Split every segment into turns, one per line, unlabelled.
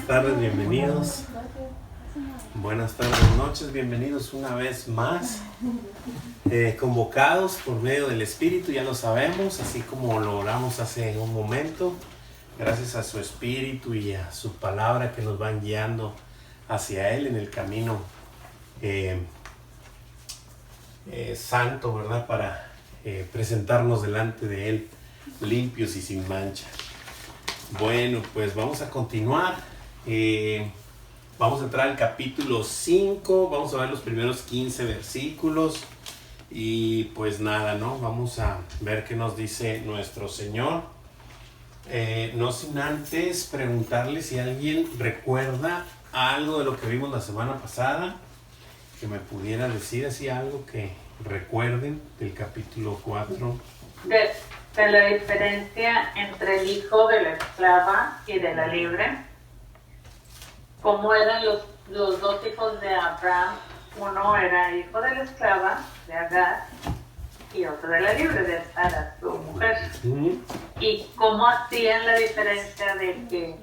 Buenas tardes, bienvenidos. Buenas tardes, noches, bienvenidos una vez más. Convocados por medio del Espíritu, ya lo sabemos, así como lo oramos hace un momento. Gracias a su Espíritu y a su palabra que nos van guiando hacia Él en el camino santo, ¿verdad? Para presentarnos delante de Él limpios y sin mancha. Bueno, pues vamos a continuar. Vamos a entrar al capítulo 5. Vamos a ver los primeros 15 versículos. Y pues nada, ¿no? Vamos a ver qué nos dice nuestro Señor. No sin antes preguntarle si alguien recuerda algo de lo que vimos la semana pasada. Que me pudiera decir así algo que recuerden del capítulo 4.
De la diferencia entre el hijo de la esclava y de la libre. ¿Cómo eran los dos hijos de Abraham? Uno era hijo de la esclava, de Agar, y otro de la libre, de Sara, su mujer. Y cómo hacían la diferencia de que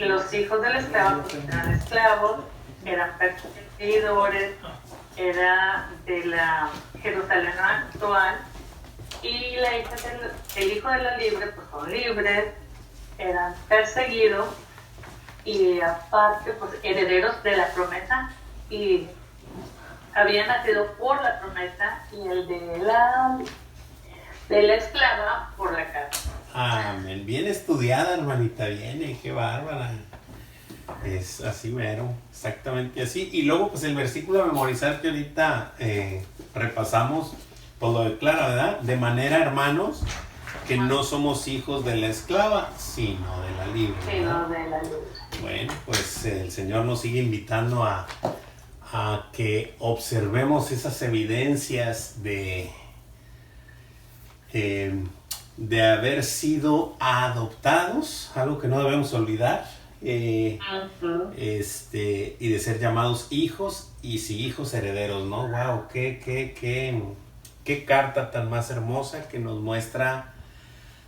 los hijos de la esclava pues, eran esclavos, eran perseguidores, era de la Jerusalén actual, y el hijo de la libre pues son libres, eran perseguidos y aparte pues herederos de la promesa y habían nacido por la promesa, y el de la esclava por la carne.
Amén. Bien estudiada, hermanita, viene, qué bárbara. Es así mero, exactamente así. Y luego pues el versículo a memorizar que ahorita repasamos, pues lo declara, ¿verdad? De manera, hermanos, que no somos hijos de la esclava, sino de la libre.
Sino de la libre.
Bueno, pues el Señor nos sigue invitando a que observemos esas evidencias de haber sido adoptados, algo que no debemos olvidar, y de ser llamados hijos, y si hijos herederos, ¿no? ¡Wow! Qué carta tan más hermosa que nos muestra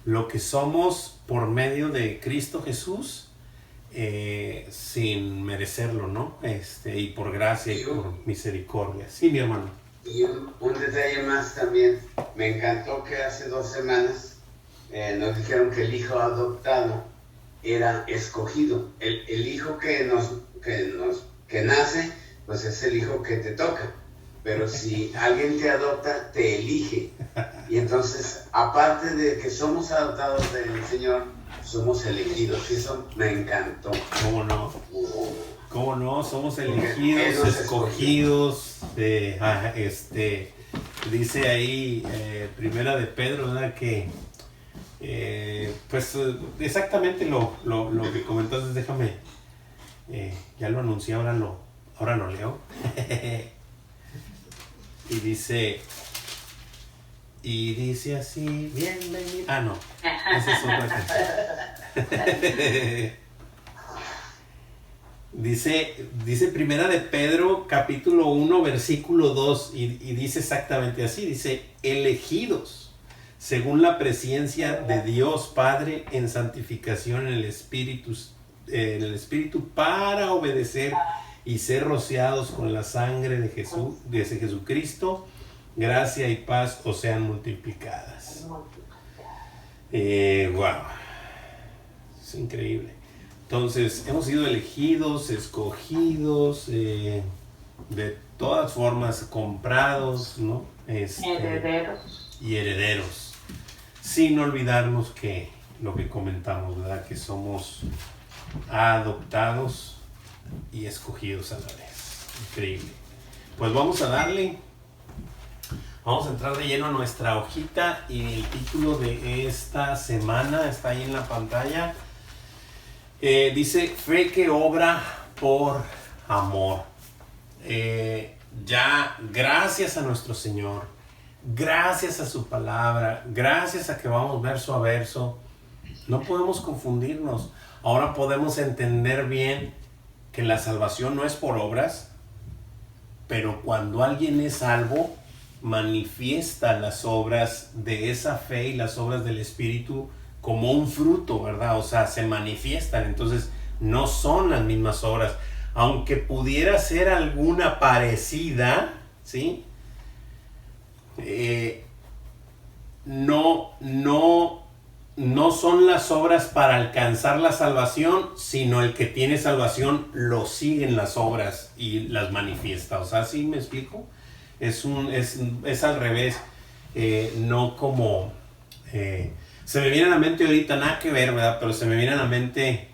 lo que somos por medio de Cristo Jesús, sin merecerlo, ¿no? Y por gracia y por misericordia. Sí, mi hermano.
Y un detalle más también, me encantó que hace 2 semanas nos dijeron que el hijo adoptado era escogido. El hijo que nace, pues es el hijo que te toca. Pero si alguien te adopta, te elige. Y entonces, aparte de que somos adoptados del Señor, somos elegidos. Y eso me encantó.
¿Cómo no? ¿Cómo no? Somos elegidos, escogidos. Dice ahí, primera de Pedro, ¿verdad? Que, pues, exactamente lo que comentaste, déjame, ya lo anuncié, ahora lo leo. Y dice así, bienvenido. Ah, no, esa es otra canción. Dice primera de Pedro, capítulo 1, versículo 2, y dice exactamente así, dice, elegidos, según la presciencia de Dios Padre en santificación en el Espíritu para obedecer y ser rociados con la sangre de Jesucristo, gracia y paz os sean multiplicadas. Wow, es increíble. Entonces, hemos sido elegidos, escogidos, de todas formas, comprados, ¿no?
Herederos.
Y herederos. Sin olvidarnos que lo que comentamos, ¿verdad? Que somos adoptados y escogidos a la vez. Increíble. Pues vamos a darle. Vamos a entrar de lleno a nuestra hojita, y el título de esta semana está ahí en la pantalla. Dice, fe que obra por amor. Ya, gracias a nuestro Señor, gracias a su palabra, gracias a que vamos verso a verso, no podemos confundirnos. Ahora podemos entender bien que la salvación no es por obras, pero cuando alguien es salvo, manifiesta las obras de esa fe y las obras del Espíritu como un fruto, ¿verdad? O sea, se manifiestan. Entonces, no son las mismas obras. Aunque pudiera ser alguna parecida, ¿sí? No son las obras para alcanzar la salvación, sino el que tiene salvación lo sigue en las obras y las manifiesta. O sea, ¿sí me explico? Es al revés. No como... se me viene a la mente ahorita, nada que ver, ¿verdad? Pero se me viene a la mente...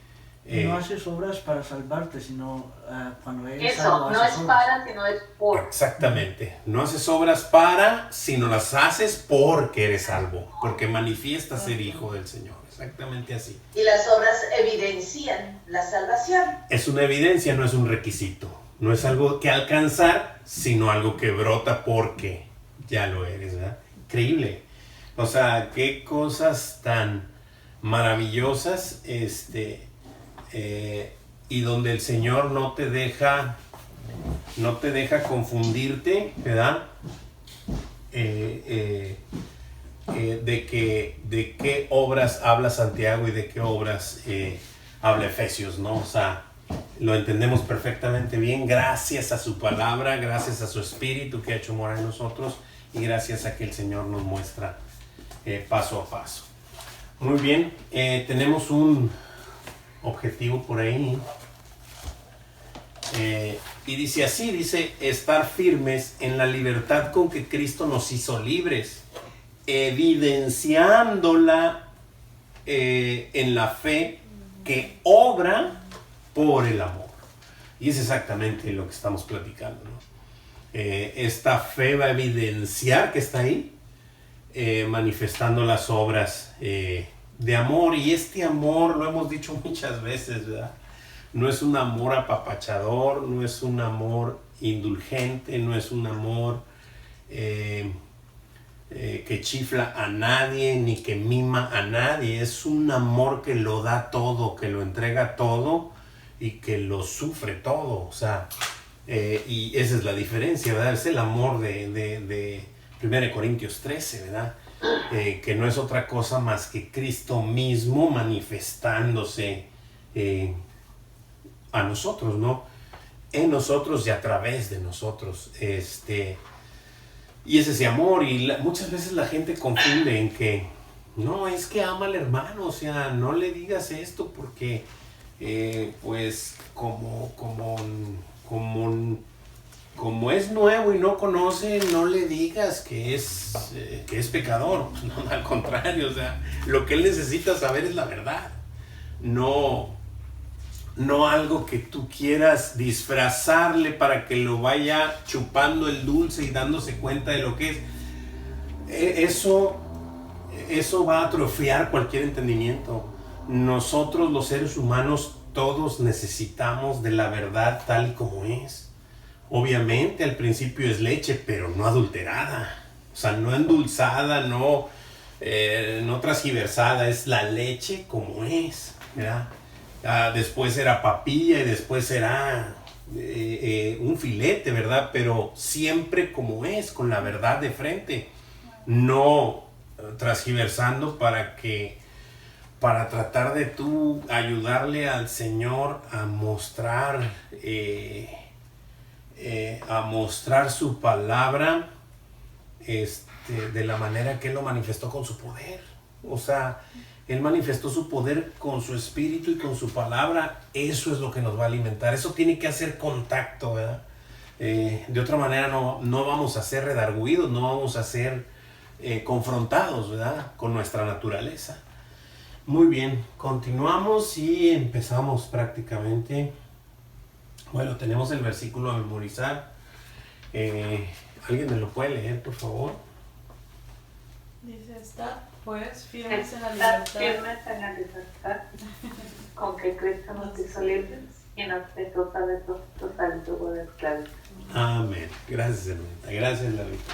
no haces obras para salvarte, sino cuando eres
Eso,
salvo,
no
haces
es
obras.
para, sino es por.
Exactamente. No haces obras para, sino las haces porque eres salvo. Porque manifiestas ser hijo del Señor. Exactamente así.
Y las obras evidencian la salvación.
Es una evidencia, no es un requisito. No es algo que alcanzar, sino algo que brota porque ya lo eres, ¿verdad? Increíble. O sea, qué cosas tan maravillosas, y donde el Señor no te deja confundirte, ¿verdad? De qué obras habla Santiago y de qué obras habla Efesios, ¿no? O sea, lo entendemos perfectamente bien gracias a su palabra, gracias a su espíritu que ha hecho morar en nosotros y gracias a que el Señor nos muestra paso a paso. Muy bien, tenemos un objetivo por ahí. Y dice así, estar firmes en la libertad con que Cristo nos hizo libres, evidenciándola en la fe que obra por el amor. Y es exactamente lo que estamos platicando, ¿no? Esta fe va a evidenciar que está ahí, manifestando las obras de amor. Y este amor, lo hemos dicho muchas veces, ¿verdad? No es un amor apapachador, no es un amor indulgente, no es un amor que chifla a nadie ni que mima a nadie. Es un amor que lo da todo, que lo entrega todo y que lo sufre todo. O sea, y esa es la diferencia, ¿verdad? Es el amor de 1 Corintios 13, ¿verdad? Que no es otra cosa más que Cristo mismo manifestándose a nosotros, ¿no? En nosotros y a través de nosotros. Y es ese amor. Y muchas veces la gente confunde en que no, es que ama al hermano, o sea, no le digas esto porque pues como es nuevo y no conoce, no le digas que es pecador. No, al contrario, o sea, lo que él necesita saber es la verdad. No algo que tú quieras disfrazarle para que lo vaya chupando el dulce y dándose cuenta de lo que es. Eso va a atrofiar cualquier entendimiento. Nosotros los seres humanos todos necesitamos de la verdad tal y como es. Obviamente al principio es leche, pero no adulterada. O sea, no endulzada, no transgiversada. Es la leche como es, ¿verdad? Después era papilla y después era un filete, ¿verdad? Pero siempre como es, con la verdad de frente. No transgiversando para tratar de tú ayudarle al Señor a mostrar su palabra de la manera que Él lo manifestó con su poder. O sea, Él manifestó su poder con su espíritu y con su palabra. Eso es lo que nos va a alimentar. Eso tiene que hacer contacto, ¿verdad? De otra manera no vamos a ser redarguidos, no vamos a ser confrontados, ¿verdad? Con nuestra naturaleza. Muy bien, continuamos y empezamos prácticamente. Bueno, tenemos el versículo a memorizar. ¿Alguien me lo puede leer, por favor?
Dice, estad pues firmes en la
Estar
libertad.
firmes en la libertad con que Cristo nos hizo libres y nos dejó saber total yugo de esclavitud.
Amén. Gracias, hermanita. Gracias, Larita.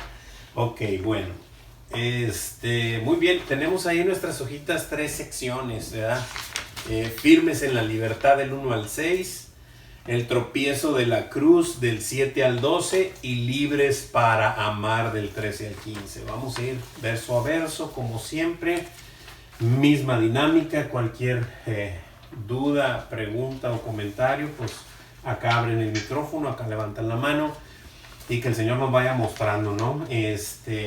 Ok, bueno. Muy bien, tenemos ahí en nuestras hojitas 3 secciones, ¿verdad? Firmes en la libertad del 1 al 6, el tropiezo de la cruz del 7 al 12 y libres para amar del 13 al 15. Vamos a ir verso a verso, como siempre, misma dinámica, cualquier duda, pregunta o comentario, pues acá abren el micrófono, acá levantan la mano y que el Señor nos vaya mostrando, ¿no?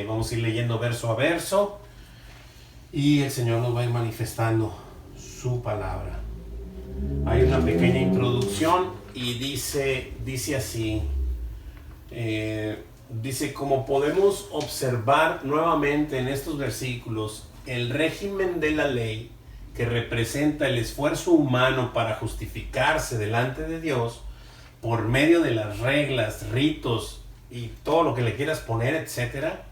Vamos a ir leyendo verso a verso y el Señor nos va a ir manifestando su palabra. Hay una pequeña introducción y dice así, dice, como podemos observar nuevamente en estos versículos, el régimen de la ley, que representa el esfuerzo humano para justificarse delante de Dios por medio de las reglas, ritos y todo lo que le quieras poner, etcétera,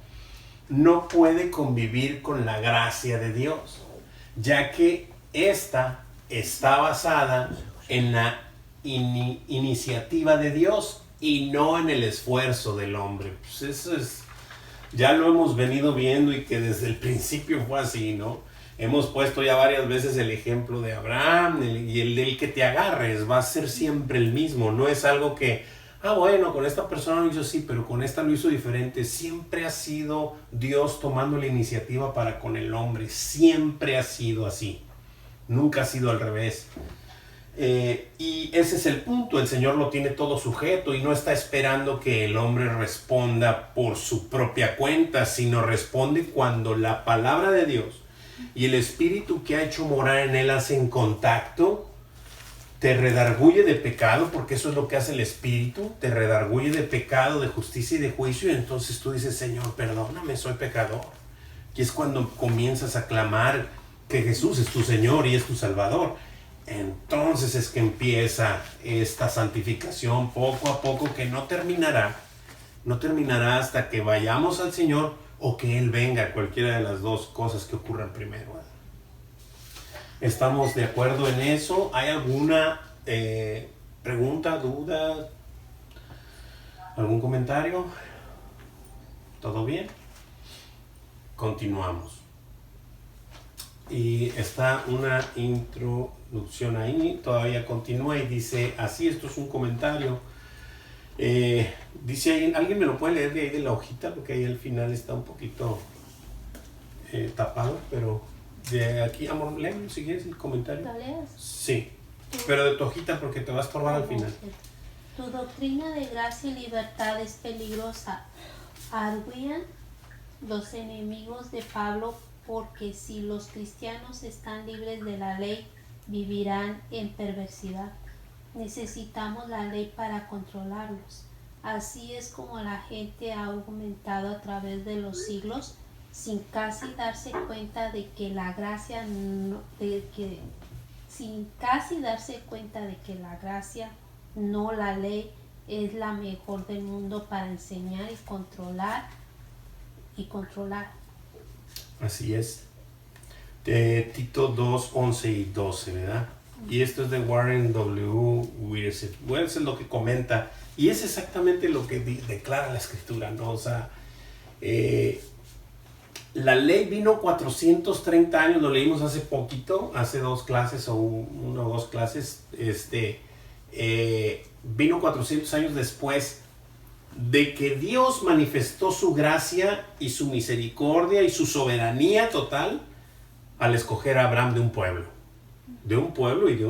no puede convivir con la gracia de Dios, ya que esta está basada en la iniciativa de Dios y no en el esfuerzo del hombre. Pues eso es, ya lo hemos venido viendo y que desde el principio fue así, ¿no? Hemos puesto ya varias veces el ejemplo de Abraham y el del que te agarres va a ser siempre el mismo. No es algo que, bueno, con esta persona lo hizo así, pero con esta lo hizo diferente. Siempre ha sido Dios tomando la iniciativa para con el hombre. Siempre ha sido así. Nunca ha sido al revés. Y ese es el punto. El Señor lo tiene todo sujeto y no está esperando que el hombre responda por su propia cuenta, sino responde cuando la palabra de Dios y el Espíritu que ha hecho morar en él hacen contacto, te redarguye de pecado, porque eso es lo que hace el Espíritu, te redarguye de pecado, de justicia y de juicio, y entonces tú dices, Señor, perdóname, soy pecador. Y es cuando comienzas a clamar que Jesús es tu Señor y es tu Salvador. Entonces es que empieza esta santificación poco a poco, que no terminará hasta que vayamos al Señor o que Él venga, cualquiera de las dos cosas que ocurran primero. ¿Estamos de acuerdo en eso? ¿Hay alguna pregunta, duda, algún comentario? ¿Todo bien? Continuamos. Y está una introducción ahí, todavía continúa y dice así, esto es un comentario. Dice ahí, ¿alguien me lo puede leer de ahí de la hojita? Porque ahí al final está un poquito tapado, pero de aquí, amor, léelo si quieres el comentario.
¿Lo lees?
Sí, pero de tu hojita porque te vas a estorbar al final.
Tu doctrina de gracia y libertad es peligrosa, arguían los enemigos de Pablo, porque si los cristianos están libres de la ley, vivirán en perversidad. Necesitamos la ley para controlarlos. Así es como la gente ha aumentado a través de los siglos, sin casi darse cuenta de que la gracia no la ley es la mejor del mundo para enseñar y controlar.
Así es. De Tito 2, 11 y 12, ¿verdad? Y esto es de Warren W. Wiersbe. Wiersbe es lo que comenta. Y es exactamente lo que declara la Escritura, ¿no? O sea, la ley vino 430 años, lo leímos hace poquito, hace 2 clases o una o 2 clases. Vino 400 años después de que Dios manifestó su gracia y su misericordia y su soberanía total al escoger a Abraham de un pueblo y de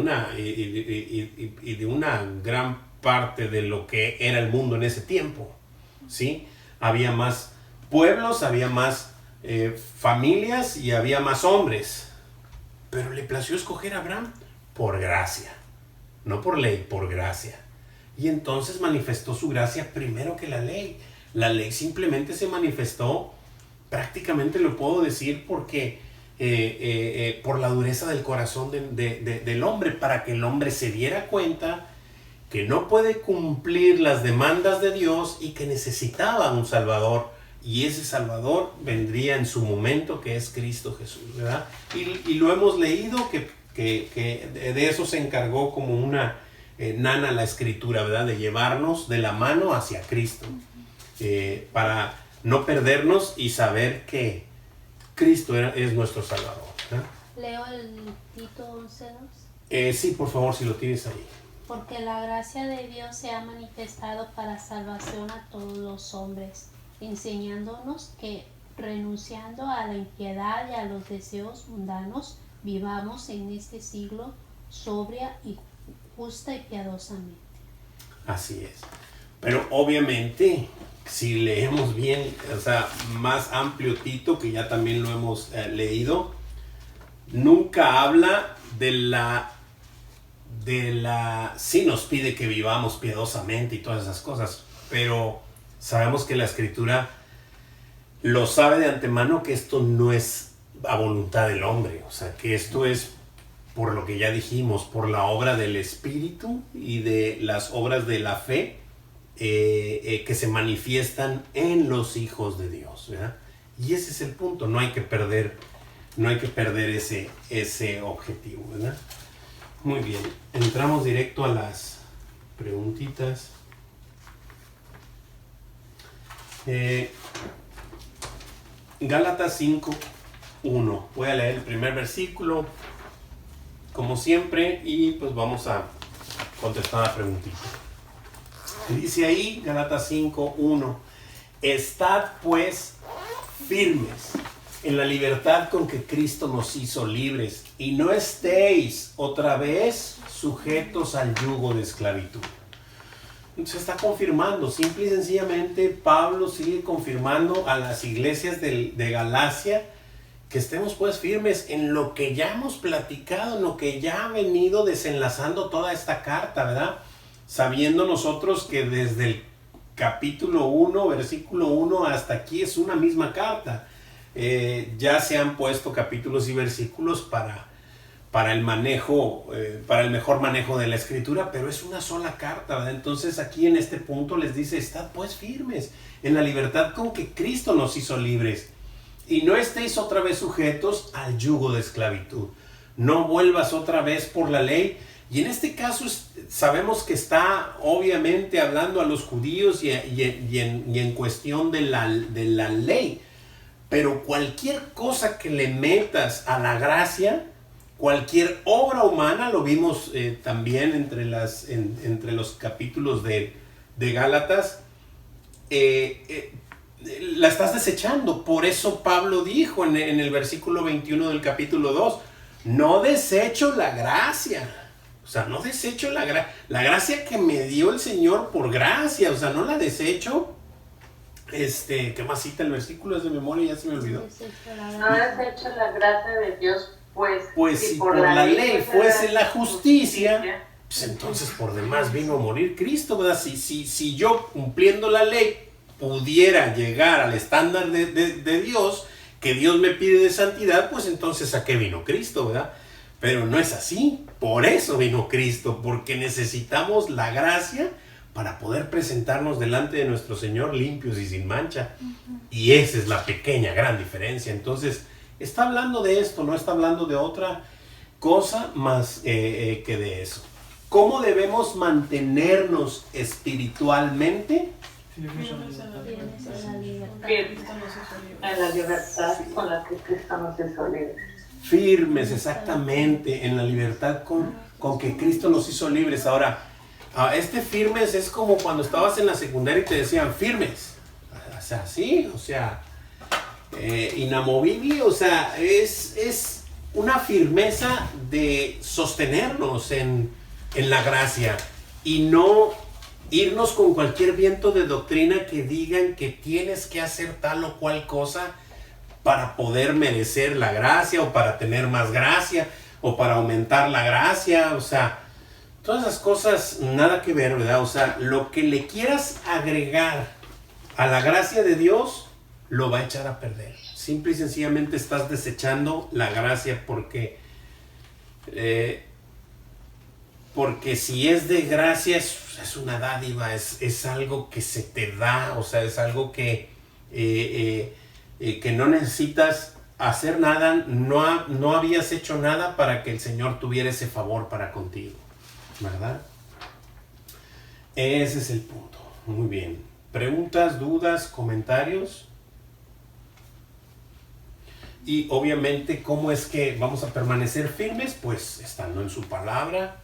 una gran parte de lo que era el mundo en ese tiempo, ¿sí? Había más pueblos, había más familias y había más hombres, pero le plació escoger a Abraham por gracia, no por ley, por gracia. Y entonces manifestó su gracia primero que la ley. La ley simplemente se manifestó, prácticamente lo puedo decir, porque por la dureza del corazón del hombre, para que el hombre se diera cuenta que no puede cumplir las demandas de Dios y que necesitaba un Salvador. Y ese Salvador vendría en su momento, que es Cristo Jesús, ¿verdad? Y lo hemos leído, que de eso se encargó como una nana la Escritura, ¿verdad? De llevarnos de la mano hacia Cristo, para no perdernos y saber que Cristo es nuestro Salvador, ¿verdad?
Leo el Tito 11:2.
Sí, por favor, si lo tienes ahí.
Porque la gracia de Dios se ha manifestado para salvación a todos los hombres, enseñándonos que, renunciando a la impiedad y a los deseos mundanos, vivamos en este siglo sobria y justa y piadosamente.
Así es. Pero obviamente, si leemos bien, o sea, más amplio Tito, que ya también lo hemos leído, nunca habla sí nos pide que vivamos piadosamente y todas esas cosas, pero sabemos que la Escritura lo sabe de antemano que esto no es a voluntad del hombre, o sea, que esto es por lo que ya dijimos, por la obra del Espíritu y de las obras de la fe que se manifiestan en los hijos de Dios, ¿verdad? Y ese es el punto, no hay que perder ese objetivo, ¿verdad? Muy bien, entramos directo a las preguntitas. Gálatas 5:1. Voy a leer el primer versículo, como siempre, y pues vamos a contestar la preguntita. Dice ahí, Gálatas 5:1. Estad pues firmes en la libertad con que Cristo nos hizo libres, y no estéis otra vez sujetos al yugo de esclavitud. Se está confirmando, simple y sencillamente Pablo sigue confirmando a las iglesias de Galacia que estemos pues firmes en lo que ya hemos platicado, en lo que ya ha venido desenlazando toda esta carta, ¿verdad? Sabiendo nosotros que desde el capítulo 1, versículo 1 hasta aquí es una misma carta. Ya se han puesto capítulos y versículos para el manejo, para el mejor manejo de la Escritura, pero es una sola carta, ¿verdad? Entonces aquí en este punto les dice, estad pues firmes en la libertad con que Cristo nos hizo libres, y no estéis otra vez sujetos al yugo de esclavitud. No vuelvas otra vez por la ley. Y en este caso sabemos que está obviamente hablando a los judíos y en cuestión de la ley. Pero cualquier cosa que le metas a la gracia, cualquier obra humana, lo vimos también entre los capítulos de Gálatas, la estás desechando. Por eso Pablo dijo en el versículo 21 del capítulo 2, no desecho la gracia. O sea, no desecho la gracia que me dio el Señor por gracia. O sea, no la desecho. ¿Qué más cita el versículo? Es de memoria, ya se me olvidó.
No desecho la gracia de Dios, pues
si por la ley fuese la justicia, pues entonces por demás vino a morir Cristo, ¿verdad? Si yo cumpliendo la ley pudiera llegar al estándar de Dios, que Dios me pide de santidad, pues entonces ¿a qué vino Cristo, verdad? Pero no es así. Por eso vino Cristo, porque necesitamos la gracia para poder presentarnos delante de nuestro Señor limpios y sin mancha. Y esa es la pequeña, gran diferencia. Entonces, está hablando de esto, no está hablando de otra cosa más que de eso. ¿Cómo debemos mantenernos espiritualmente?
Firmes en la libertad.
En la libertad con la que Cristo nos hizo libres.
Firmes, exactamente, en la libertad con que Cristo nos hizo libres. Ahora, firmes es como cuando estabas en la secundaria y te decían firmes. O sea, sí, o sea, inamovible, o sea, es una firmeza de sostenernos en la gracia y no irnos con cualquier viento de doctrina que digan que tienes que hacer tal o cual cosa para poder merecer la gracia o para tener más gracia o para aumentar la gracia. O sea, todas esas cosas nada que ver, ¿verdad? O sea, lo que le quieras agregar a la gracia de Dios lo va a echar a perder. Simple y sencillamente estás desechando la gracia porque si es de gracia es una dádiva, es algo que se te da, o sea, es algo que no necesitas hacer nada, no habías hecho nada para que el Señor tuviera ese favor para contigo, ¿verdad? Ese es el punto. Muy bien. ¿Preguntas, dudas, comentarios? Y obviamente, ¿cómo es que vamos a permanecer firmes? Pues estando en su palabra,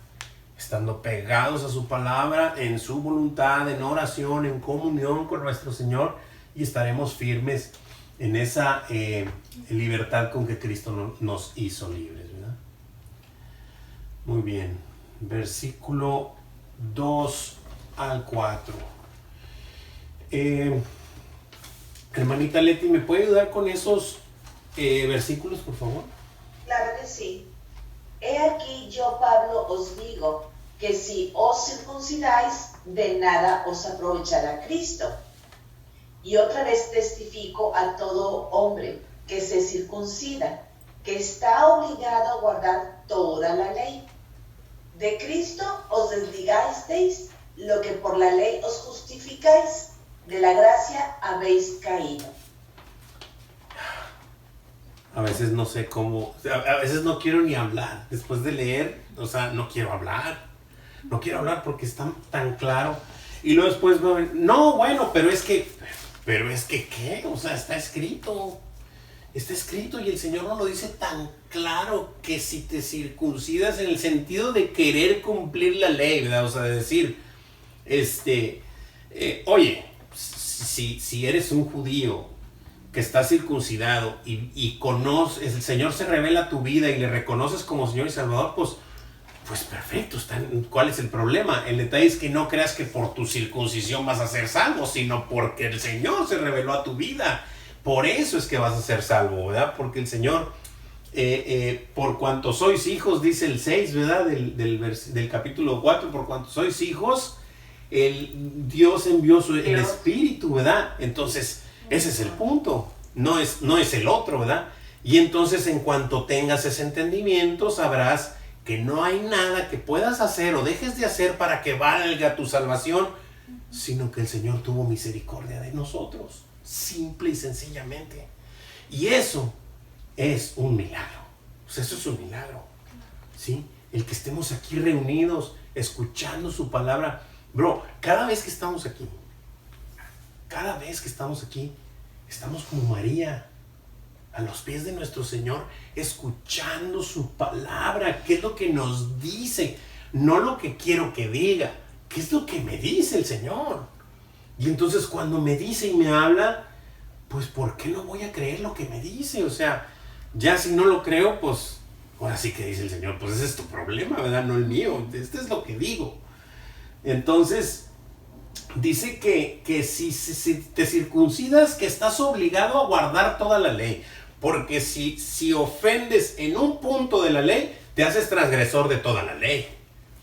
estando pegados a su palabra, en su voluntad, en oración, en comunión con nuestro Señor, y estaremos firmes en esa libertad con que Cristo nos hizo libres, ¿verdad? Muy bien. Versículo 2 al 4. Hermanita Leti, ¿me puede ayudar con esos versículos, por favor?
Claro que sí. He aquí yo, Pablo, os digo que si os circuncidáis, de nada os aprovechará Cristo. Y otra vez testifico a todo hombre que se circuncida, que está obligado a guardar toda la ley. De Cristo os desligasteis, lo que por la ley os justificáis, de la gracia habéis caído.
A veces no sé cómo, a veces no quiero ni hablar. Después de leer, o sea, no quiero hablar. No quiero hablar porque está tan claro. Y luego después, no, bueno, pero es que, ¿qué? O sea, está escrito. Está escrito y el Señor nos lo dice tan claro que si te circuncidas en el sentido de querer cumplir la ley, ¿verdad? O sea, de decir, oye, si eres un judío que está circuncidado y conoces, el Señor se revela a tu vida y le reconoces como Señor y Salvador, pues perfecto, ¿cuál es el problema? El detalle es que no creas que por tu circuncisión vas a ser salvo, sino porque el Señor se reveló a tu vida. Por eso es que vas a ser salvo, ¿verdad? Porque el Señor, por cuanto sois hijos, dice el 6, ¿verdad? Del capítulo 4, por cuanto sois hijos, Dios envió el Espíritu, ¿verdad? Entonces, ese es el punto, no es el otro, ¿verdad? Y entonces, en cuanto tengas ese entendimiento, sabrás que no hay nada que puedas hacer o dejes de hacer para que valga tu salvación, sino que el Señor tuvo misericordia de nosotros. Simple y sencillamente. Y eso es un milagro. O sea, eso es un milagro. ¿Sí? El que estemos aquí reunidos, escuchando su palabra. Bro, cada vez que estamos aquí, estamos como María, a los pies de nuestro Señor, escuchando su palabra. ¿Qué es lo que nos dice? No lo que quiero que diga. ¿Qué es lo que me dice el Señor? Y entonces cuando me dice y me habla, pues ¿por qué no voy a creer lo que me dice? O sea, ya si no lo creo, pues ahora sí que dice el Señor, pues ese es tu problema, ¿verdad? No el mío, este es lo que digo. Entonces, dice que si te circuncidas, que estás obligado a guardar toda la ley. Porque si ofendes en un punto de la ley, te haces transgresor de toda la ley.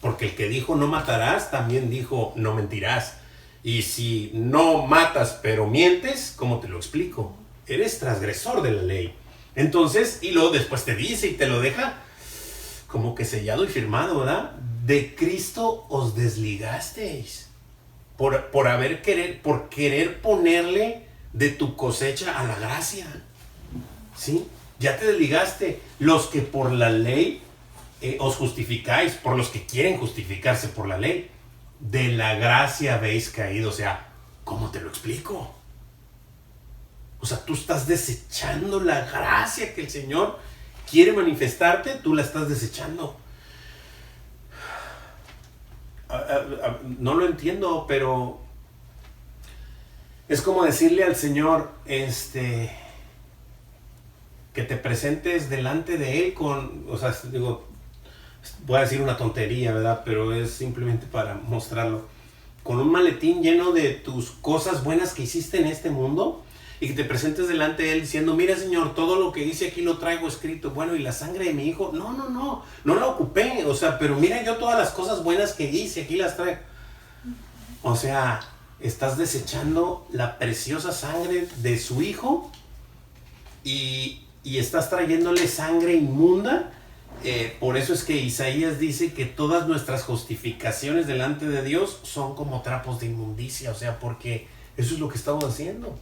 Porque el que dijo no matarás, también dijo no mentirás. Y si no matas pero mientes, ¿cómo te lo explico? Eres transgresor de la ley. Entonces, y luego después te dice y te lo deja como que sellado y firmado, ¿verdad? De Cristo os desligasteis. Por querer ponerle de tu cosecha a la gracia. ¿Sí? Ya te desligaste. Los que por la ley os justificáis, por los que quieren justificarse por la ley, de la gracia habéis caído. O sea, ¿cómo te lo explico? O sea, tú estás desechando la gracia que el Señor quiere manifestarte, tú la estás desechando. No lo entiendo, pero es como decirle al Señor, que te presentes delante de Él con, o sea, digo, voy a decir una tontería, ¿verdad? Pero es simplemente para mostrarlo. Con un maletín lleno de tus cosas buenas que hiciste en este mundo y que te presentes delante de Él diciendo, mira Señor, todo lo que dice aquí lo traigo escrito. Bueno, ¿y la sangre de mi hijo? No la ocupé. O sea, pero mira yo todas las cosas buenas que hice, aquí las traigo. O sea, estás desechando la preciosa sangre de su hijo y estás trayéndole sangre inmunda. Por eso es que Isaías dice que todas nuestras justificaciones delante de Dios son como trapos de inmundicia. O sea, porque eso es lo que estamos haciendo.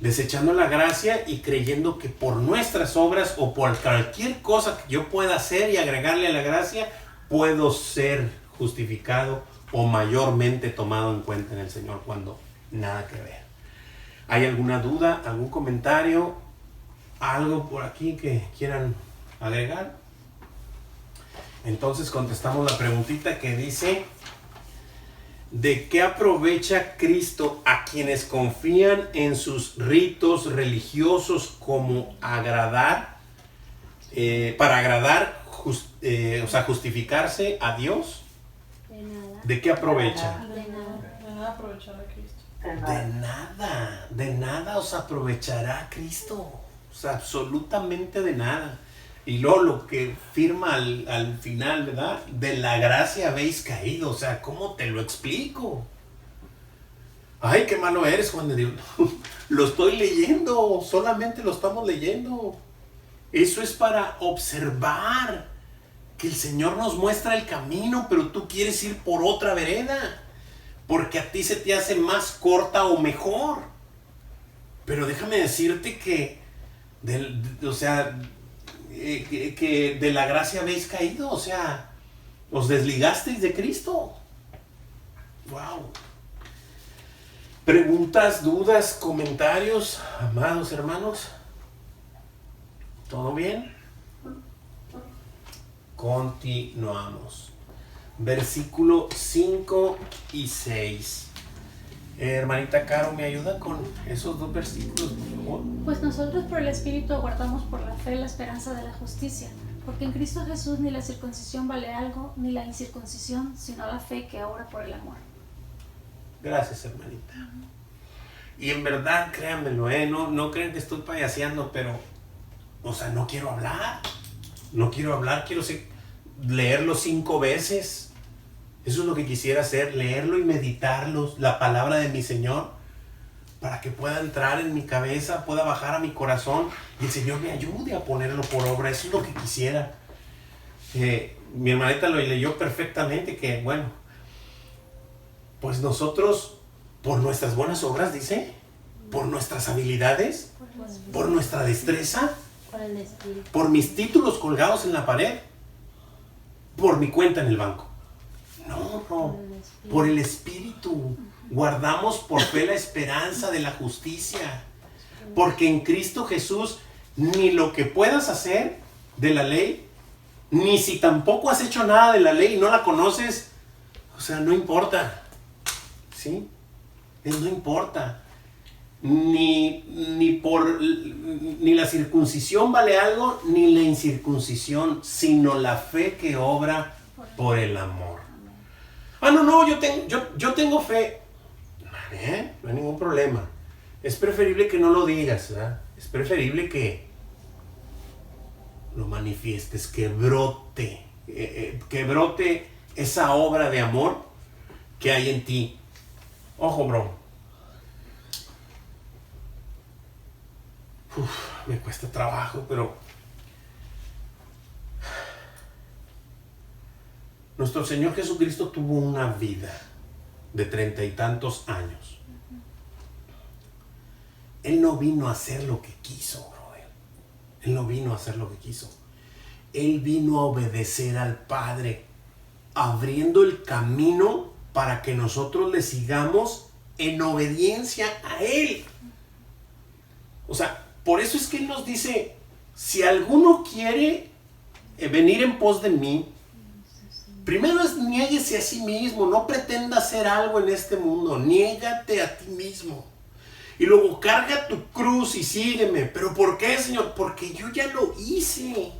Desechando la gracia y creyendo que por nuestras obras o por cualquier cosa que yo pueda hacer y agregarle a la gracia, puedo ser justificado o mayormente tomado en cuenta en el Señor, cuando nada que ver. ¿Hay alguna duda, algún comentario, algo por aquí que quieran agregar? Entonces contestamos la preguntita que dice: ¿de qué aprovecha Cristo a quienes confían en sus ritos religiosos como para agradar o sea, justificarse a Dios,
De nada.
¿de qué aprovecha?
De nada.
De nada aprovechar a Cristo.
De nada os aprovechará Cristo. O sea, absolutamente de nada. Y luego lo que firma al final, ¿verdad? De la gracia habéis caído. O sea, ¿cómo te lo explico? Ay, qué malo eres, Juan de Dios. Lo estoy leyendo, solamente lo estamos leyendo. Eso es para observar que el Señor nos muestra el camino, pero tú quieres ir por otra vereda, porque a ti se te hace más corta o mejor. Pero déjame decirte que, que de la gracia habéis caído, o sea, os desligasteis de Cristo. Wow. Preguntas, dudas, comentarios, amados hermanos. ¿Todo bien? Continuamos. Versículo 5 y 6. Hermanita Caro, ¿me ayuda con esos dos versículos, por favor?
Pues nosotros por el Espíritu aguardamos por la fe la esperanza de la justicia, porque en Cristo Jesús ni la circuncisión vale algo, ni la incircuncisión, sino la fe que obra por el amor.
Gracias, hermanita. Y en verdad, créanmelo, no crean que estoy payaseando, pero, o sea, no quiero hablar. No quiero hablar, leerlo 5 veces. Eso es lo que quisiera hacer, leerlo y meditarlo, la palabra de mi Señor, para que pueda entrar en mi cabeza, pueda bajar a mi corazón y el Señor me ayude a ponerlo por obra. Eso es lo que quisiera. Mi hermanita lo leyó perfectamente, que bueno, pues nosotros, por nuestras buenas obras, dice, por nuestras habilidades, por nuestra destreza,
Por el Espíritu.
por mis títulos colgados en la pared, por mi cuenta en el banco. No, por el Espíritu. Guardamos por fe la esperanza de la justicia. Porque en Cristo Jesús, ni lo que puedas hacer de la ley, ni si tampoco has hecho nada de la ley y no la conoces, o sea, no importa. ¿Sí? No importa. Ni la circuncisión vale algo, ni la incircuncisión, sino la fe que obra por el amor. No, yo tengo fe. No hay ningún problema. Es preferible que no lo digas, ¿verdad? Es preferible que lo manifiestes, que brote esa obra de amor que hay en ti. Ojo, bro. Me cuesta trabajo, pero nuestro Señor Jesucristo tuvo una vida de 30 y tantos años. Él no vino a hacer lo que quiso, brother. Él no vino a hacer lo que quiso. Él vino a obedecer al Padre, abriendo el camino para que nosotros le sigamos en obediencia a Él. O sea, por eso es que Él nos dice, si alguno quiere venir en pos de mí, primero niéguese a sí mismo, no pretenda hacer algo en este mundo, niégate a ti mismo. Y luego carga tu cruz y sígueme. ¿Pero por qué, Señor? Porque yo ya lo hice.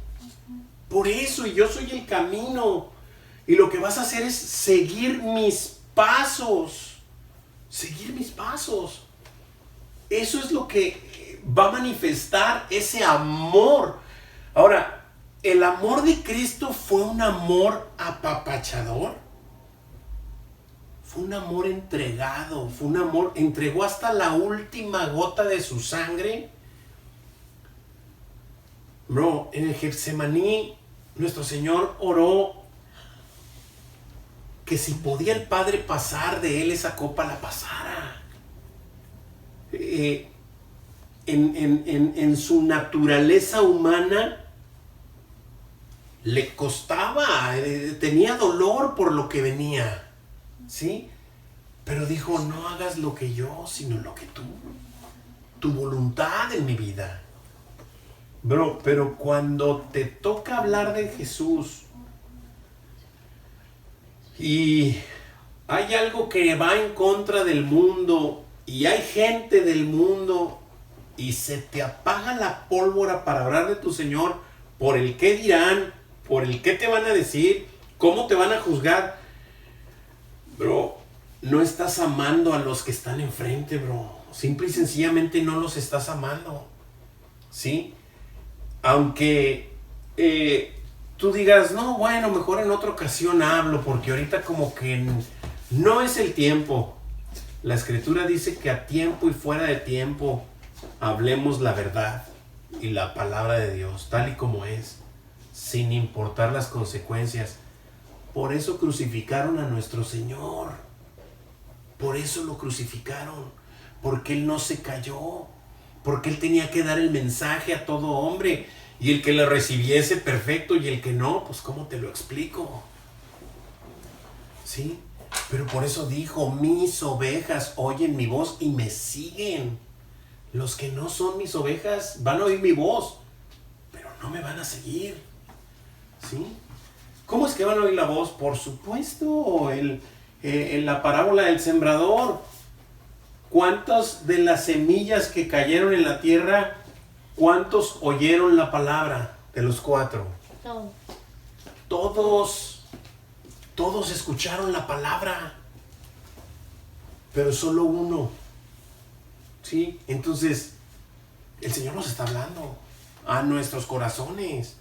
Por eso, y yo soy el camino. Y lo que vas a hacer es seguir mis pasos. Seguir mis pasos. Eso es lo que va a manifestar ese amor. Ahora, el amor de Cristo fue un amor apapachador. Fue un amor entregado. Fue un amor, entregó hasta la última gota de su sangre. Bro, en el Getsemaní, nuestro Señor oró que si podía el Padre pasar de él esa copa, la pasara. En su naturaleza humana le costaba, tenía dolor por lo que venía, ¿sí? Pero dijo, no hagas lo que yo, sino lo que tú, tu voluntad en mi vida. Bro, pero cuando te toca hablar de Jesús y hay algo que va en contra del mundo y hay gente del mundo y se te apaga la pólvora para hablar de tu Señor por el qué dirán por el qué te van a decir, cómo te van a juzgar. Bro, no estás amando a los que están enfrente, bro. Simple y sencillamente no los estás amando. ¿Sí? Aunque tú digas, no, bueno, mejor en otra ocasión hablo, porque ahorita como que no es el tiempo. La Escritura dice que a tiempo y fuera de tiempo hablemos la verdad y la palabra de Dios, tal y como es, sin importar las consecuencias. Por eso crucificaron a nuestro Señor. Por eso lo crucificaron. Porque Él no se cayó. Porque Él tenía que dar el mensaje a todo hombre. Y el que lo recibiese, perfecto. Y el que no, pues ¿cómo te lo explico? ¿Sí? Pero por eso dijo, mis ovejas oyen mi voz y me siguen. Los que no son mis ovejas van a oír mi voz, pero no me van a seguir. ¿Sí? ¿Cómo es que van a oír la voz? Por supuesto, en la parábola del sembrador. ¿Cuántas de las semillas que cayeron en la tierra, cuántos oyeron la palabra de los 4?
No.
Todos escucharon la palabra, pero solo uno. ¿Sí? Entonces, el Señor nos está hablando a nuestros corazones.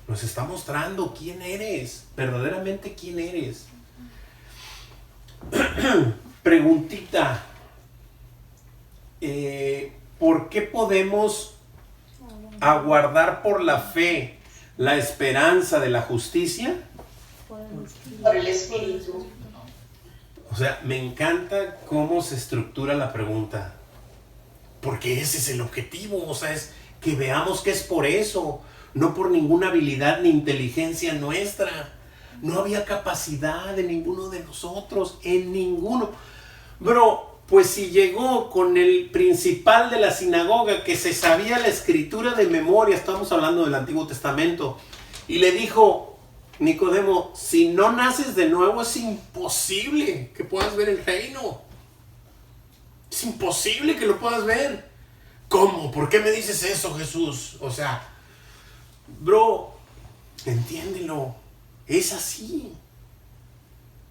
Nos está mostrando quién eres, verdaderamente quién eres. Preguntita. ¿Por qué podemos aguardar por la fe la esperanza de la justicia?
Por el Espíritu.
O sea, me encanta cómo se estructura la pregunta. Porque ese es el objetivo. O sea, es que veamos que es por eso. No por ninguna habilidad ni inteligencia nuestra. No había capacidad de ninguno de nosotros. En ninguno. Bro, pues si llegó con el principal de la sinagoga que se sabía la escritura de memoria. Estamos hablando del Antiguo Testamento. Y le dijo, Nicodemo, si no naces de nuevo es imposible que puedas ver el reino. Es imposible que lo puedas ver. ¿Cómo? ¿Por qué me dices eso, Jesús? O sea, bro, entiéndelo. Es así.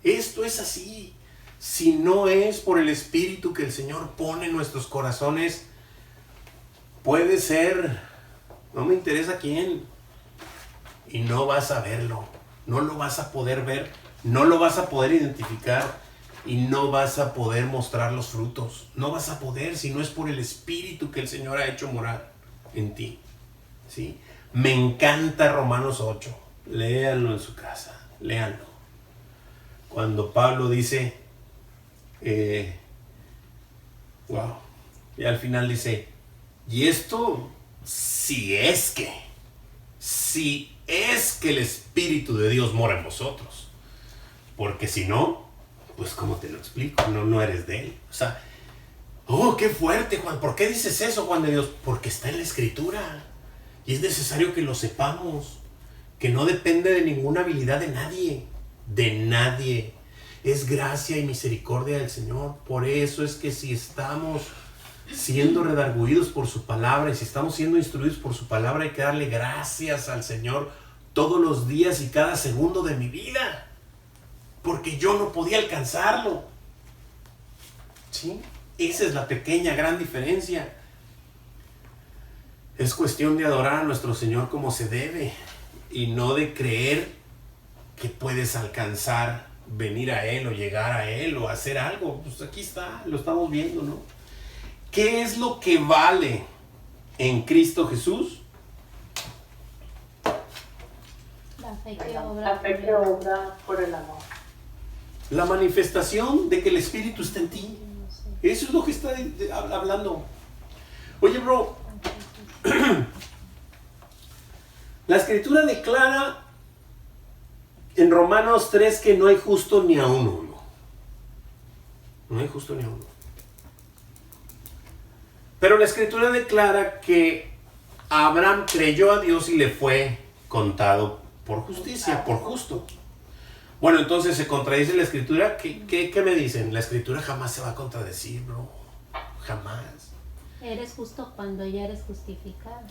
Esto es así. Si no es por el Espíritu que el Señor pone en nuestros corazones, puede ser, no me interesa quién, y no vas a verlo. No lo vas a poder ver, no lo vas a poder identificar y no vas a poder mostrar los frutos. No vas a poder si no es por el Espíritu que el Señor ha hecho morar en ti. ¿Sí? Me encanta Romanos 8. Léanlo en su casa, léanlo. Cuando Pablo dice, wow, y al final dice, y esto si es que el Espíritu de Dios mora en vosotros. Porque si no, pues ¿cómo te lo explico? No eres de Él. O sea, oh, qué fuerte, Juan. ¿Por qué dices eso, Juan de Dios? Porque está en la Escritura. Y es necesario que lo sepamos. Que no depende de ninguna habilidad de nadie. De nadie. Es gracia y misericordia del Señor. Por eso es que si estamos siendo redarguidos por su palabra y si estamos siendo instruidos por su palabra, hay que darle gracias al Señor todos los días y cada segundo de mi vida, porque yo no podía alcanzarlo. ¿Sí? Esa es la pequeña gran diferencia. Es cuestión de adorar a nuestro Señor como se debe y no de creer que puedes alcanzar, venir a Él o llegar a Él o hacer algo. Pues aquí está, lo estamos viendo, ¿no? ¿Qué es lo que vale en Cristo Jesús?
La fe que obra,
La fe que obra por el amor.
La manifestación de que el Espíritu está en ti. Eso es lo que está hablando. Oye, bro, la Escritura declara en Romanos 3 que no hay justo ni a uno. No hay justo ni a uno. Pero la Escritura declara que Abraham creyó a Dios y le fue contado por justicia, por justo. Bueno, entonces se contradice la Escritura. ¿Qué me dicen? La Escritura jamás se va a contradecir, bro. Jamás.
eres justo cuando ya eres justificado.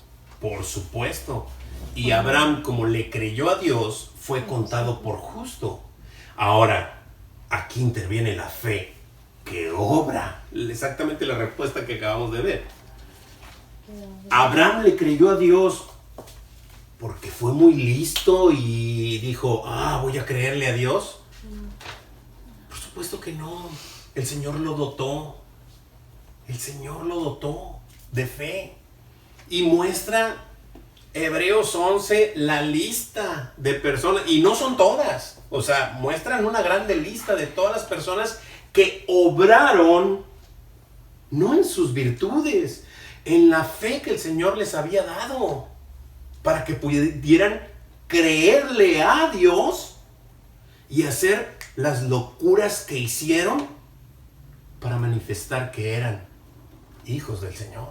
Por supuesto. Y Abraham, como le creyó a Dios, fue contado por justo. Ahora, aquí interviene la fe que obra. Exactamente la respuesta que acabamos de ver. Abraham le creyó a Dios porque fue muy listo y dijo, voy a creerle a Dios. Por supuesto que no. El Señor lo dotó. El Señor lo dotó de fe. Y muestra Hebreos 11 la lista de personas. Y no son todas. O sea, muestran una grande lista de todas las personas que obraron, no en sus virtudes, en la fe que el Señor les había dado, para que pudieran creerle a Dios y hacer las locuras que hicieron para manifestar que eran hijos del Señor.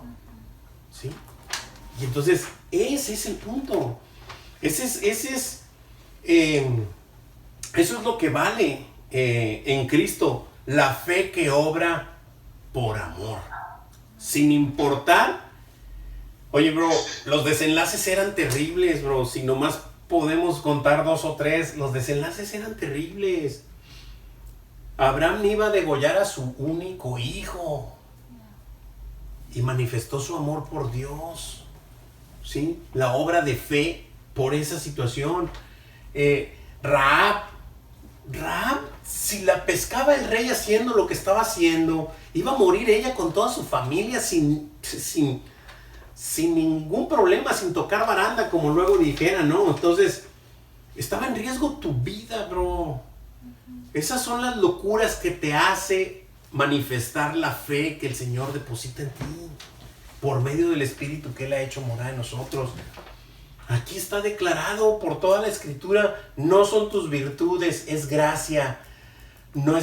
¿Sí? Y entonces, ese es el punto. Eso es lo que vale en Cristo, la fe que obra por amor. Sin importar. Oye, bro, los desenlaces eran terribles, bro. Si nomás podemos contar 2 o 3, los desenlaces eran terribles. Abraham iba a degollar a su único hijo y manifestó su amor por Dios. ¿Sí? La obra de fe por esa situación. Rahab, si la pescaba el rey haciendo lo que estaba haciendo, iba a morir ella con toda su familia sin ningún problema, sin tocar baranda, como luego dijera, ¿no? Entonces, estaba en riesgo tu vida, bro. Esas son las locuras que te hace manifestar la fe que el Señor deposita en ti por medio del Espíritu que Él ha hecho morar en nosotros. Aquí está declarado por toda la Escritura, no son tus virtudes, es gracia. No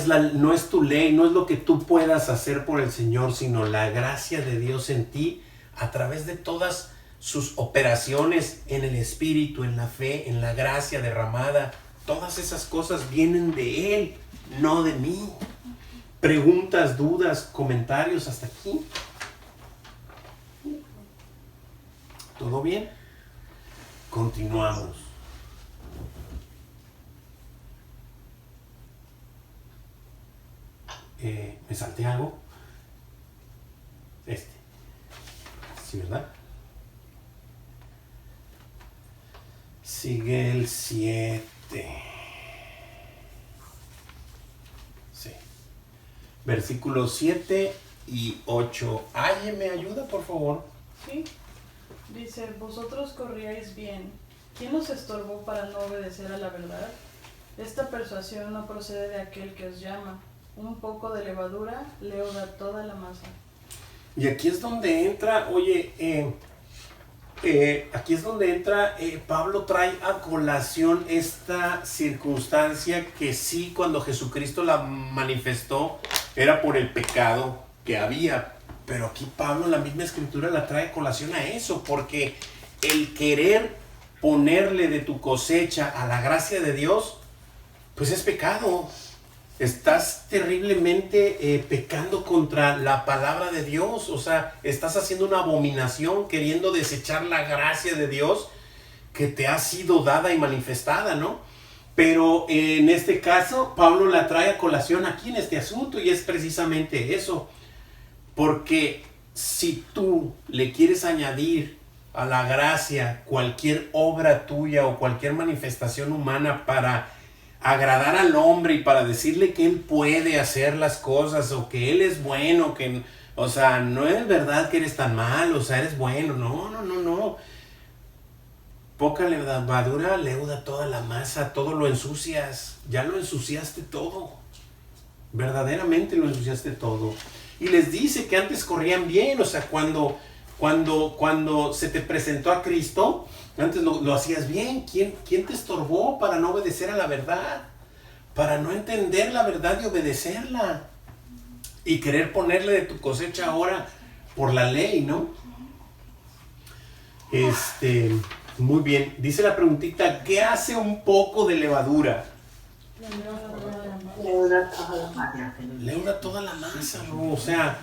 es tu ley, no es lo que tú puedas hacer por el Señor, sino la gracia de Dios en ti a través de todas sus operaciones en el Espíritu, en la fe, en la gracia derramada. Todas esas cosas vienen de Él, no de mí. Preguntas, dudas, comentarios hasta aquí. ¿Todo bien? Continuamos. ¿Me salté algo? Sí, ¿verdad? Sigue el 7. Sí. Versículos 7 y 8. Ay, ¿me ayuda, por favor?
Sí. Dice, vosotros corríais bien. ¿Quién os estorbó para no obedecer a la verdad? Esta persuasión no procede de aquel que os llama. Un poco de levadura leuda toda la masa.
Y aquí es donde entra, Pablo trae a colación esta circunstancia que sí, cuando Jesucristo la manifestó, era por el pecado que había. Pero aquí Pablo, la misma Escritura, la trae a colación a eso, porque el querer ponerle de tu cosecha a la gracia de Dios, pues es pecado. Estás terriblemente pecando contra la palabra de Dios. O sea, estás haciendo una abominación queriendo desechar la gracia de Dios que te ha sido dada y manifestada, ¿no? Pero en este caso, Pablo la trae a colación aquí en este asunto y es precisamente eso. Porque si tú le quieres añadir a la gracia cualquier obra tuya o cualquier manifestación humana para agradar al hombre y para decirle que él puede hacer las cosas o que él es bueno, que, o sea, no es verdad que eres tan mal, o sea, eres bueno, no. Poca levadura leuda toda la masa, todo lo ensucias, ya lo ensuciaste todo, verdaderamente lo ensuciaste todo. Y les dice que antes corrían bien, o sea, cuando se te presentó a Cristo, antes lo hacías bien. ¿Quién te estorbó para no obedecer a la verdad? Para no entender la verdad y obedecerla. Y querer ponerle de tu cosecha ahora por la ley, ¿no? Muy bien. Dice la preguntita, ¿qué hace un poco de levadura?
Leuda toda la masa.
Leuda toda la masa, ¿no? O sea,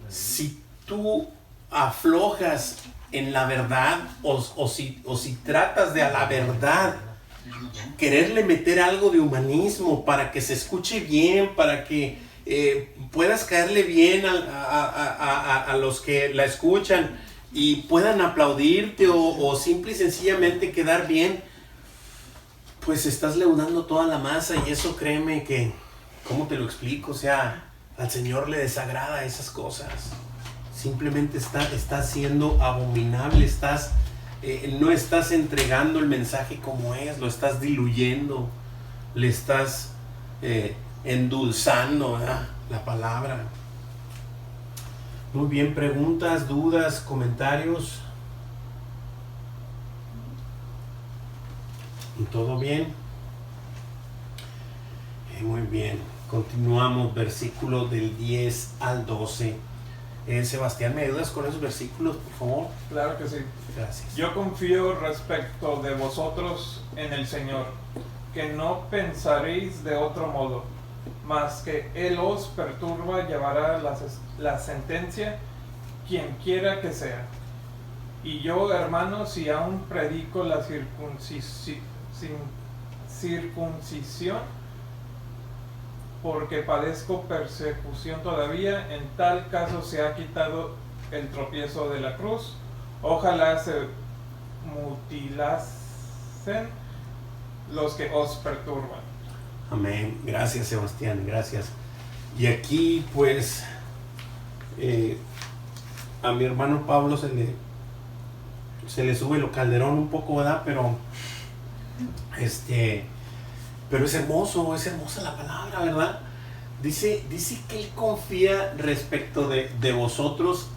si tú aflojas en la verdad o si tratas de a la verdad quererle meter algo de humanismo para que se escuche bien, para que puedas caerle bien a los que la escuchan y puedan aplaudirte o simple y sencillamente quedar bien, pues estás leudando toda la masa y eso créeme que, ¿cómo te lo explico? O sea, al Señor le desagrada esas cosas. Simplemente está siendo abominable, no estás entregando el mensaje como es, lo estás diluyendo, le estás endulzando, ¿verdad?, la palabra. Muy bien, preguntas, dudas, comentarios. ¿Todo bien? Muy bien, continuamos, versículo del 10 al 12. Sebastián, ¿me ayudas con esos versículos, por favor?
Claro que sí.
Gracias.
Yo confío respecto de vosotros en el Señor, que no pensaréis de otro modo, mas que Él os perturba, llevará la sentencia, quien quiera que sea. Y yo, hermanos, si aún predico la circuncisión, porque padezco persecución todavía, en tal caso se ha quitado el tropiezo de la cruz. Ojalá se mutilasen los que os perturban.
Amén. Gracias, Sebastián, gracias. Y aquí pues a mi hermano Pablo se le sube lo calderón un poco, ¿verdad? Pero es hermosa la palabra, ¿verdad? Dice que él confía respecto de vosotros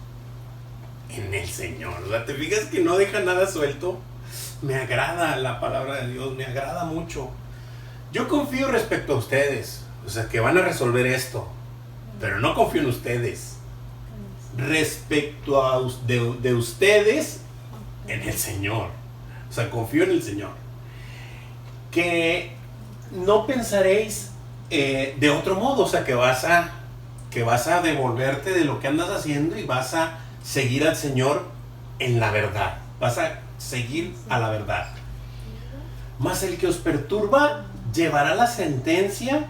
en el Señor. O sea, ¿te fijas que no deja nada suelto? Me agrada la palabra de Dios, me agrada mucho. Yo confío respecto a ustedes, o sea, que van a resolver esto, pero no confío en ustedes. Respecto de ustedes, en el Señor. O sea, confío en el Señor. Que no pensaréis de otro modo, o sea, que vas a devolverte de lo que andas haciendo y vas a seguir al Señor en la verdad. Vas a seguir a la verdad. Mas el que os perturba llevará la sentencia,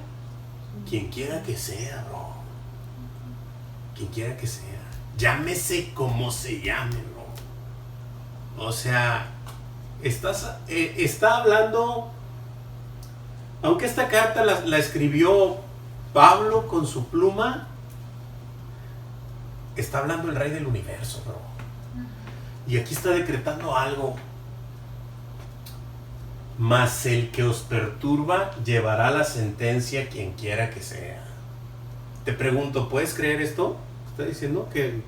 quien quiera que sea, bro. Quien quiera que sea. Llámese como se llame, bro. O sea, está hablando, aunque esta carta la escribió Pablo con su pluma, está hablando el Rey del Universo, bro. Y aquí está decretando algo. Mas el que os perturba llevará la sentencia, quien quiera que sea. Te pregunto, ¿puedes creer esto? ¿Está diciendo que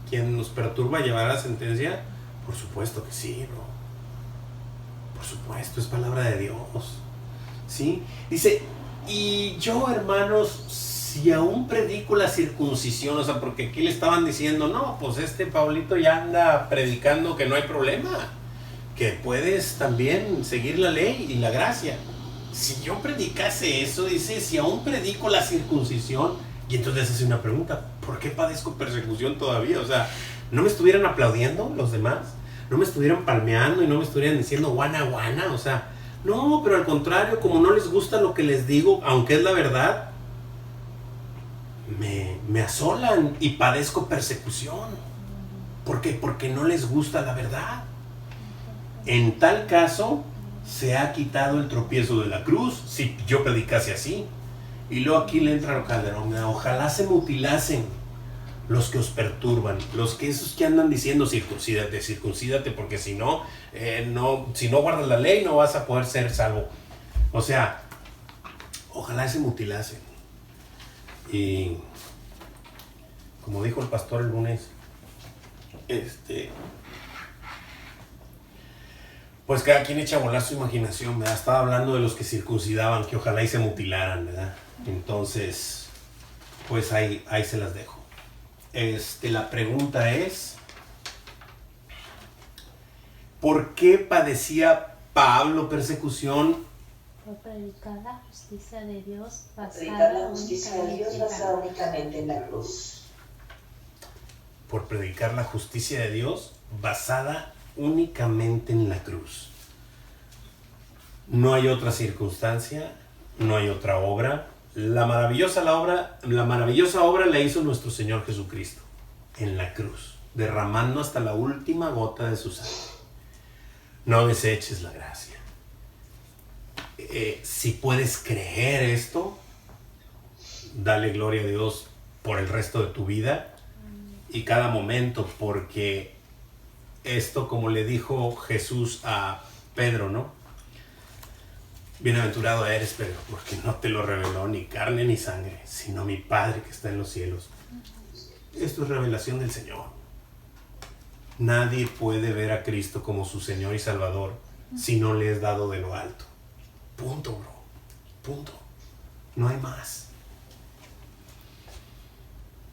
quien nos perturba llevará la sentencia? Por supuesto que sí, bro. Por supuesto, es palabra de Dios. ¿Sí? Dice, y yo, hermanos, si aún predico la circuncisión, o sea, porque aquí le estaban diciendo, no, pues Pablito ya anda predicando que no hay problema, que puedes también seguir la ley y la gracia. Si yo predicase eso, dice, si aún predico la circuncisión, y entonces hace una pregunta, ¿por qué padezco persecución todavía? O sea, ¿no me estuvieran aplaudiendo los demás? ¿No me estuvieran palmeando y no me estuvieran diciendo guana guana? O sea, no, pero al contrario, como no les gusta lo que les digo, aunque es la verdad, me asolan y padezco persecución. ¿Por qué? Porque no les gusta la verdad. En tal caso, se ha quitado el tropiezo de la cruz, si yo predicase así. Y luego aquí le entra lo calderón. Ojalá se mutilasen los que os perturban, esos que andan diciendo circuncídate, porque si no guardas la ley no vas a poder ser salvo. O sea, ojalá se mutilasen. Y como dijo el pastor el lunes, pues cada quien echa a volar su imaginación, ¿verdad? Estaba hablando de los que circuncidaban, que ojalá y se mutilaran, ¿verdad? Entonces, pues ahí se las dejo. La pregunta es, ¿por qué padecía Pablo persecución?
Por predicar la justicia de Dios
basada únicamente en la cruz.
por predicar la justicia de Dios basada únicamente en la cruz. No hay otra circunstancia, no hay otra obra. La maravillosa obra la hizo nuestro Señor Jesucristo en la cruz, derramando hasta la última gota de su sangre. No deseches la gracia. Si puedes creer esto, dale gloria a Dios por el resto de tu vida y cada momento, porque esto, como le dijo Jesús a Pedro, ¿no? Bienaventurado eres, Pedro, porque no te lo reveló ni carne ni sangre, sino mi Padre que está en los cielos. Esto es revelación del Señor. Nadie puede ver a Cristo como su Señor y Salvador si no le es dado de lo alto. Punto, bro. Punto. No hay más.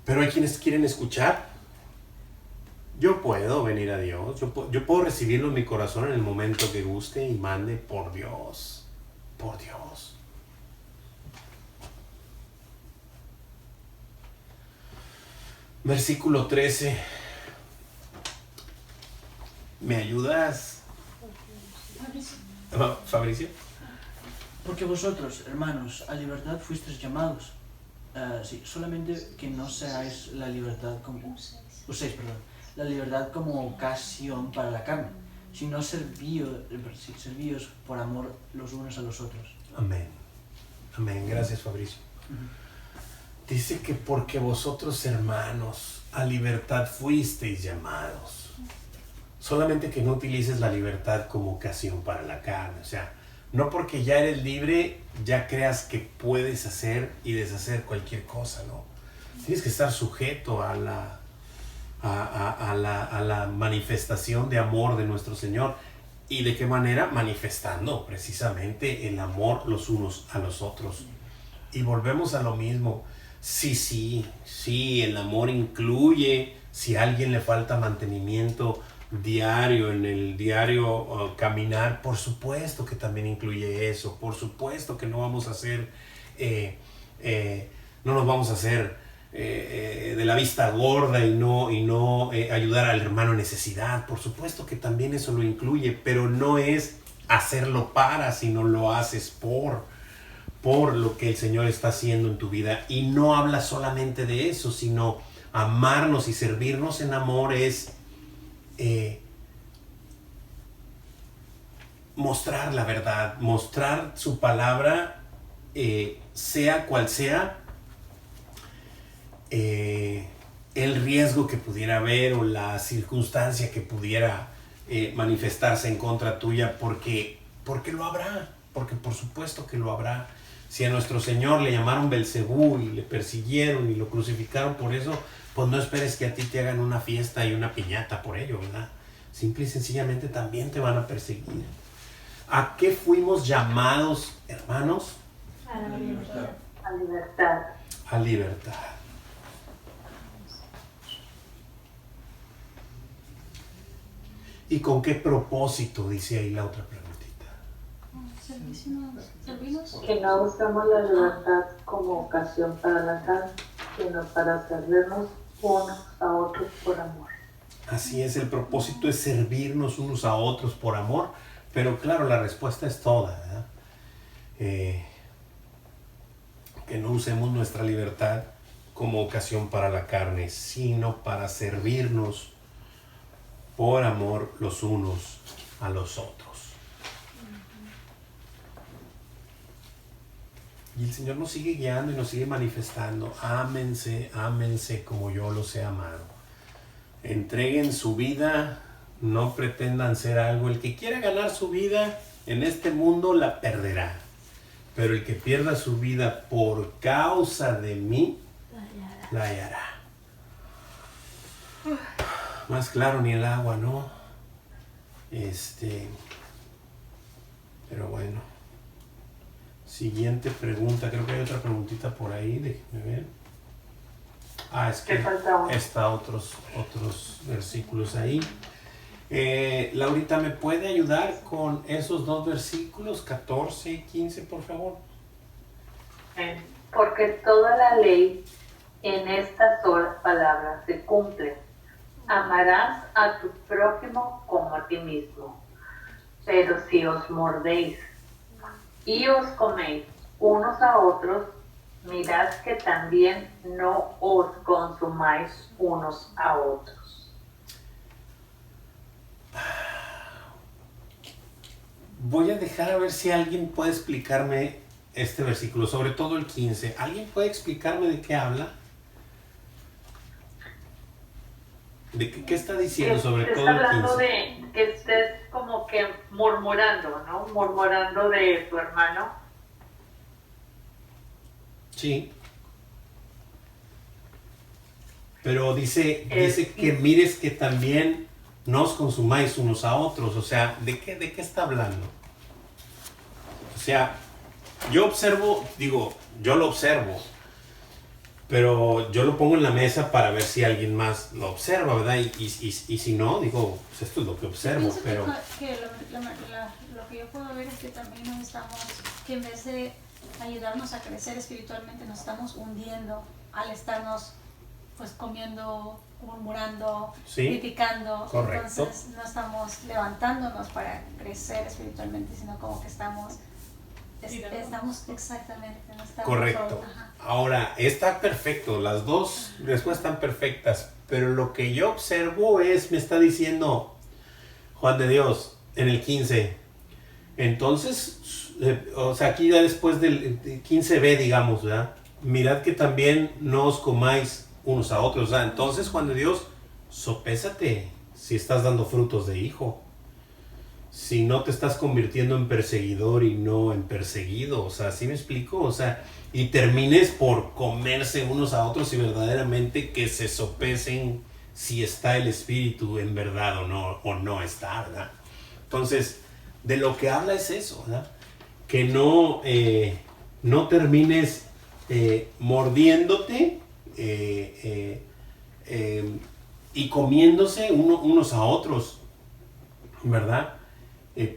Pero hay quienes quieren escuchar. Yo puedo venir a Dios. Yo puedo recibirlo en mi corazón en el momento que guste y mande. Por Dios. Por Dios. Versículo 13. ¿Me ayudas, Fabricio?
Porque vosotros, hermanos, a libertad fuisteis llamados. Sí, solamente que no seáis la libertad como... Uséis, perdón. La libertad como ocasión para la carne, sino servíos por amor los unos a los otros.
Amén. Amén. Gracias, Fabricio. Dice que porque vosotros, hermanos, a libertad fuisteis llamados. Solamente que no utilices la libertad como ocasión para la carne. O sea, no porque ya eres libre, ya creas que puedes hacer y deshacer cualquier cosa, ¿no? Tienes que estar sujeto a la manifestación de amor de nuestro Señor. ¿Y de qué manera? Manifestando precisamente el amor los unos a los otros. Y volvemos a lo mismo. Sí, el amor incluye, si a alguien le falta mantenimiento diario, en el diario caminar, por supuesto que también incluye eso. Por supuesto que no vamos a hacer, no nos vamos a hacer de la vista gorda y no ayudar al hermano en necesidad. Por supuesto que también eso lo incluye, pero no es hacerlo para, sino lo haces por lo que el Señor está haciendo en tu vida. Y no habla solamente de eso, sino amarnos y servirnos en amor es mostrar la verdad, mostrar su palabra, sea cual sea el riesgo que pudiera haber o la circunstancia que pudiera manifestarse en contra tuya, porque lo habrá, porque por supuesto que lo habrá. Si a nuestro Señor le llamaron Belcebú y le persiguieron y lo crucificaron por eso, pues no esperes que a ti te hagan una fiesta y una piñata por ello, ¿verdad? Simple y sencillamente también te van a perseguir. ¿A qué fuimos llamados, hermanos?
A la libertad. A libertad.
A libertad. ¿Y con qué propósito? Dice ahí la otra preguntita.
Que no usamos la libertad como ocasión para la carne, sino para servirnos unos a otros por amor.
Así es, el propósito es servirnos unos a otros por amor, pero claro, la respuesta es toda, ¿verdad? Que no usemos nuestra libertad como ocasión para la carne, sino para servirnos por amor los unos a los otros. Y el Señor nos sigue guiando y nos sigue manifestando. Ámense, ámense como yo los he amado. Entreguen su vida, no pretendan ser algo. El que quiera ganar su vida en este mundo la perderá. Pero el que pierda su vida por causa de mí, la hallará. Más claro ni el agua, ¿no? Pero bueno. Siguiente pregunta. Creo que hay otra preguntita por ahí. Déjenme ver. Es que está otros versículos ahí. Laurita, ¿me puede ayudar con esos dos versículos, 14 y 15, por favor?
Porque toda la ley en estas solas palabras se cumple. amarás a tu prójimo como a ti mismo. Pero si os mordéis y os coméis unos a otros, mirad que también no os consumáis unos a otros.
Voy a dejar a ver si alguien puede explicarme este versículo, sobre todo el 15. ¿Alguien puede explicarme de qué habla? ¿De qué está diciendo sobre todo el 15?
Está hablando de que estés como que murmurando, ¿no? Murmurando de tu hermano.
Sí. Pero dice que mires que también no os consumáis unos a otros. O sea, ¿de qué está hablando? O sea, yo lo observo, pero yo lo pongo en la mesa para ver si alguien más lo observa, ¿verdad? Y si no, digo, pues esto es lo que observo,
Pienso
pero...
que lo que yo puedo ver es que también nos estamos, que en vez de ayudarnos a crecer espiritualmente, nos estamos hundiendo al estarnos pues comiendo, murmurando,
Sí,
criticando.
correcto.
Entonces no estamos levantándonos para crecer espiritualmente, sino como que estamos exactamente, no estamos
Correcto. Ahora, está perfecto, las dos respuestas están perfectas, pero lo que yo observo me está diciendo Juan de Dios en el 15. Entonces, o sea, aquí ya después del 15b, digamos, ¿verdad? Mirad que también no os comáis unos a otros, ¿verdad? Entonces, Juan de Dios, sopésate si estás dando frutos de hijo. Si no te estás convirtiendo en perseguidor y no en perseguido, o sea, ¿sí me explico? O sea, y termines por comerse unos a otros y verdaderamente que se sopesen si está el espíritu en verdad o no está, ¿verdad? Entonces, de lo que habla es eso, ¿verdad? Que no termines mordiéndote y comiéndose unos a otros, ¿verdad?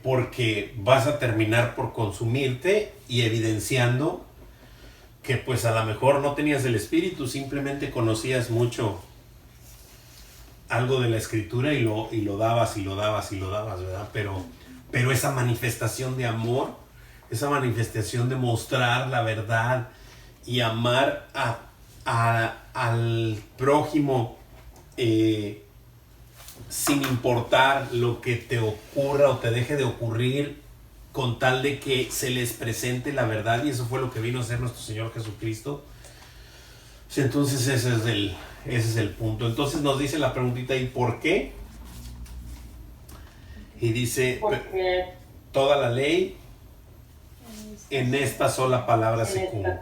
Porque vas a terminar por consumirte y evidenciando que pues a lo mejor no tenías el espíritu, simplemente conocías mucho algo de la escritura y lo dabas, ¿verdad? Pero esa manifestación de amor, esa manifestación de mostrar la verdad y amar al prójimo sin importar lo que te ocurra o te deje de ocurrir, con tal de que se les presente la verdad, y eso fue lo que vino a hacer nuestro Señor Jesucristo. Entonces ese es el punto. Entonces nos dice la preguntita, ¿y por qué? Y dice,
Porque
toda la ley en esta sola palabra se cumple.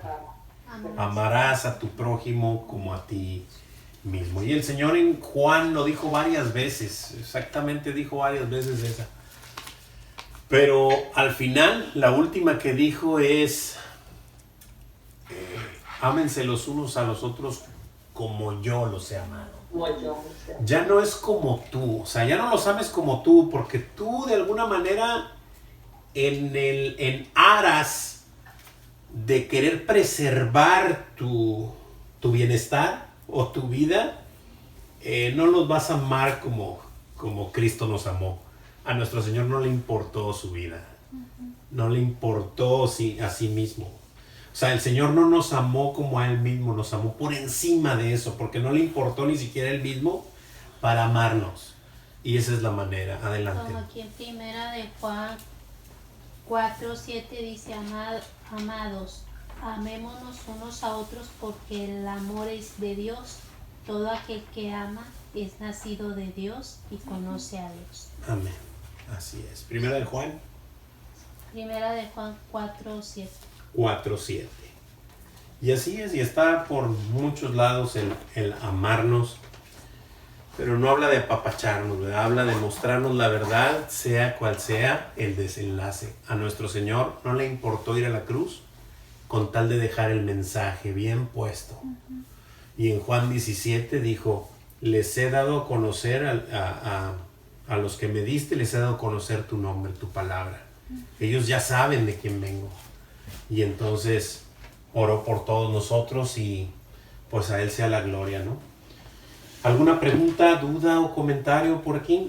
Amarás a tu prójimo como a ti mismo. Y el Señor en Juan lo dijo varias veces, exactamente dijo varias veces esa. Pero al final, la última que dijo es, ámense los unos a los otros como yo los he amado. Ya no es como tú, o sea, ya no los ames como tú, porque tú de alguna manera en aras de querer preservar tu bienestar o tu vida, no los vas a amar como Cristo nos amó. A nuestro Señor no le importó su vida, no le importó a sí mismo. O sea, el Señor no nos amó como a Él mismo, nos amó por encima de eso, porque no le importó ni siquiera Él mismo para amarnos. Y esa es la manera. Adelante.
Como aquí en primera de Juan 4:7 dice, amados, amémonos unos a otros porque el amor es de Dios. Todo aquel que ama es nacido de Dios y conoce a Dios.
Amén. Así es. Primera de Juan.
Primera de Juan 4:7.
4:7. Y así es, y está por muchos lados el amarnos, pero no habla de apapacharnos, ¿verdad? Habla de mostrarnos la verdad, sea cual sea el desenlace. A nuestro Señor no le importó ir a la cruz con tal de dejar el mensaje bien puesto. Y en Juan 17 dijo, les he dado a conocer a los que me diste, les he dado a conocer tu nombre, tu palabra. Ellos ya saben de quién vengo. Y entonces oró por todos nosotros y pues a Él sea la gloria, ¿no? ¿Alguna pregunta, duda o comentario por aquí?